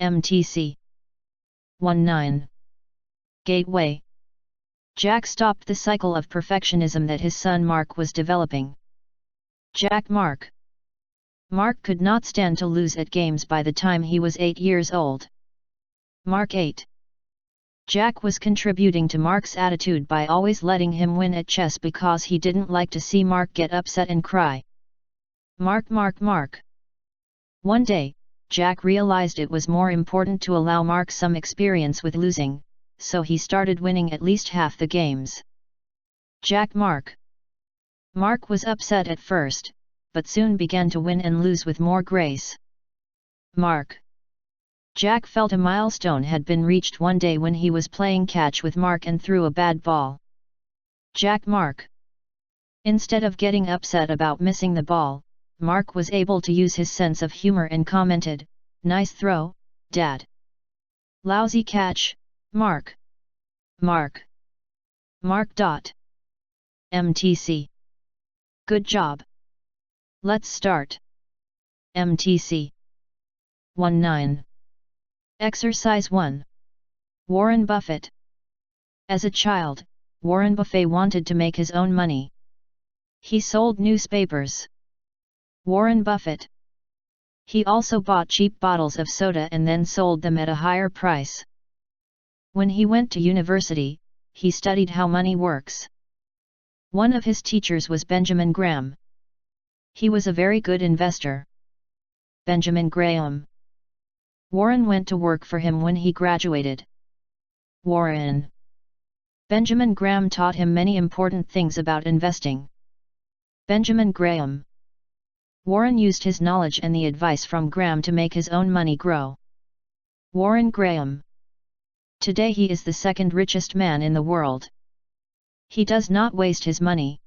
MTC 19. Gateway. Jack stopped the cycle of perfectionism that his son Mark was developing. Mark could not stand to lose at games by the time he was 8 years old. Mark 8. Jack was contributing to Mark's attitude by always letting him win at chess because he didn't like to see Mark get upset and cry. Mark. One day, Jack realized it was more important to allow Mark some experience with losing, so he started winning at least half the games. Mark was upset at first, but soon began to win and lose with more grace. Jack felt a milestone had been reached one day when he was playing catch with Mark and threw a bad ball. Mark. Instead of getting upset about missing the ball, Mark was able to use his sense of humor and commented, "Nice throw, Dad." "Lousy catch, Mark." MTC. Good job. Let's start. MTC 19. Exercise 1. Warren Buffett. As a child, Warren Buffett wanted to make his own money. He sold newspapers. Warren Buffett. He also bought cheap bottles of soda and then sold them at a higher price. When he went to university, he studied how money works. One of his teachers was Benjamin Graham. He was a very good investor. Benjamin Graham. Warren went to work for him when he graduated. Warren. Benjamin Graham taught him many important things about investing. Benjamin Graham. Warren used his knowledge and the advice from Graham to make his own money grow. Warren Graham. Today he is the second richest man in the world. He does not waste his money.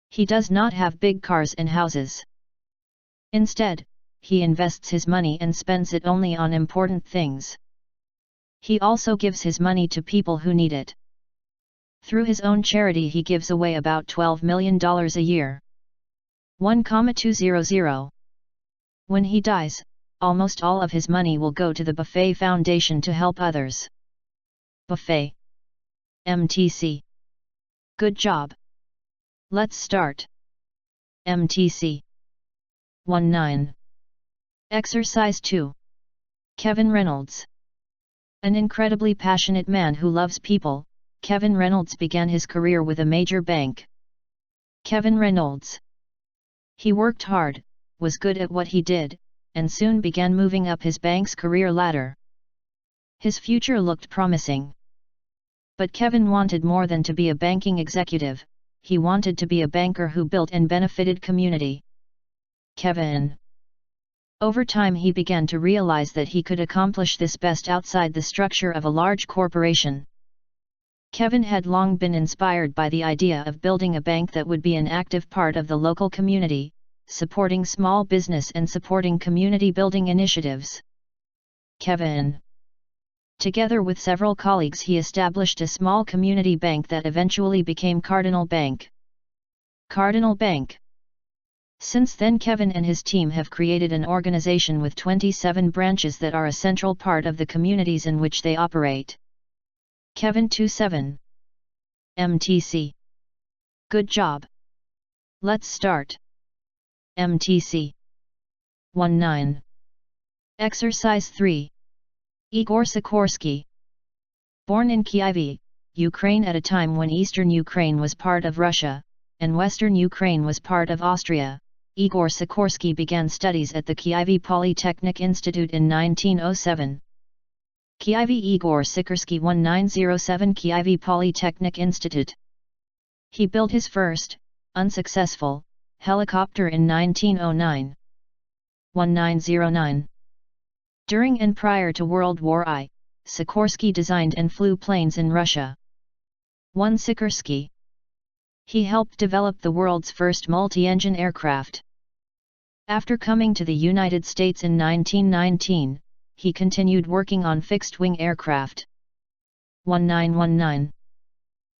He does not have big cars and houses. Instead, he invests his money and spends it only on important things. He also gives his money to people who need it. Through his own charity he gives away about $12 million a year. 1,200. When he dies, almost all of his money will go to the Buffett Foundation to help others. Buffett. MTC. Good job. Let's start. MTC 19. Exercise 2. Kevin Reynolds. An incredibly passionate man who loves people, Kevin Reynolds began his career with a major bank. Kevin Reynolds. He worked hard, was good at what he did, and soon began moving up his bank's career ladder. His future looked promising. But Kevin wanted more than to be a banking executive, he wanted to be a banker who built and benefited community. Kevin. Over time he began to realize that he could accomplish this best outside the structure of a large corporation. Kevin had long been inspired by the idea of building a bank that would be an active part of the local community, supporting small business and supporting community building initiatives. Kevin. Together with several colleagues he established a small community bank that eventually became Cardinal Bank. Cardinal Bank. Since then Kevin and his team have created an organization with 27 branches that are a central part of the communities in which they operate. Kevin 27. MTC. Good job. Let's start. MTC 19. Exercise 3. Igor Sikorsky. Born in Kyiv, Ukraine at a time when eastern Ukraine was part of Russia, and western Ukraine was part of Austria, Igor Sikorsky began studies at the Kyiv Polytechnic Institute in 1907. Kyiv Igor Sikorsky 1907 Kyiv Polytechnic Institute. He built his first, unsuccessful, helicopter in 1909. 1909. During and prior to World War I, Sikorsky designed and flew planes in Russia. 1 Sikorsky. He helped develop the world's first multi-engine aircraft. After coming to the United States in 1919, he continued working on fixed-wing aircraft. 1919.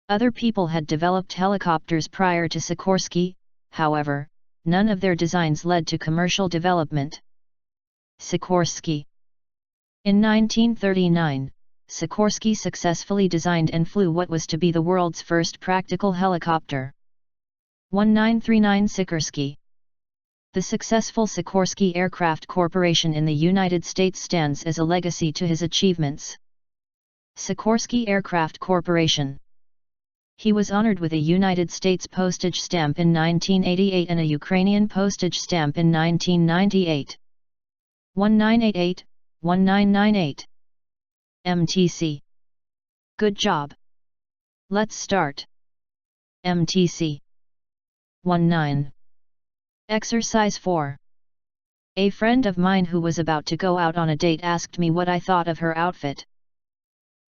Other people had developed helicopters prior to Sikorsky, however, none of their designs led to commercial development. Sikorsky. In 1939, Sikorsky successfully designed and flew what was to be the world's first practical helicopter. 1939 Sikorsky. The successful Sikorsky Aircraft Corporation in the United States stands as a legacy to his achievements. Sikorsky Aircraft Corporation. He was honored with a United States postage stamp in 1988 and a Ukrainian postage stamp in 1998. 1988, 1998. MTC. Good job. Let's start. MTC. 19. Exercise 4. A friend of mine who was about to go out on a date asked me what I thought of her outfit.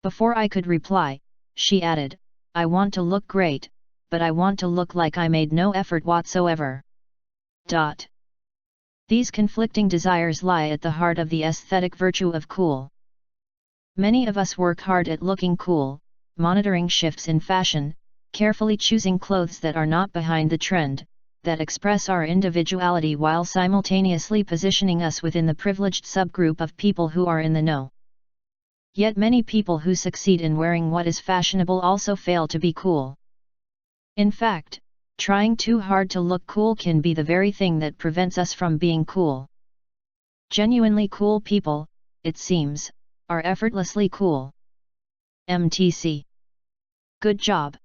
Before I could reply, she added, "I want to look great, but I want to look like I made no effort whatsoever." These conflicting desires lie at the heart of the aesthetic virtue of cool. Many of us work hard at looking cool, monitoring shifts in fashion, carefully choosing clothes that are not behind the trend, that express our individuality while simultaneously positioning us within the privileged subgroup of people who are in the know. Yet many people who succeed in wearing what is fashionable also fail to be cool. In fact, trying too hard to look cool can be the very thing that prevents us from being cool. Genuinely cool people, it seems, are effortlessly cool. MTC. Good job.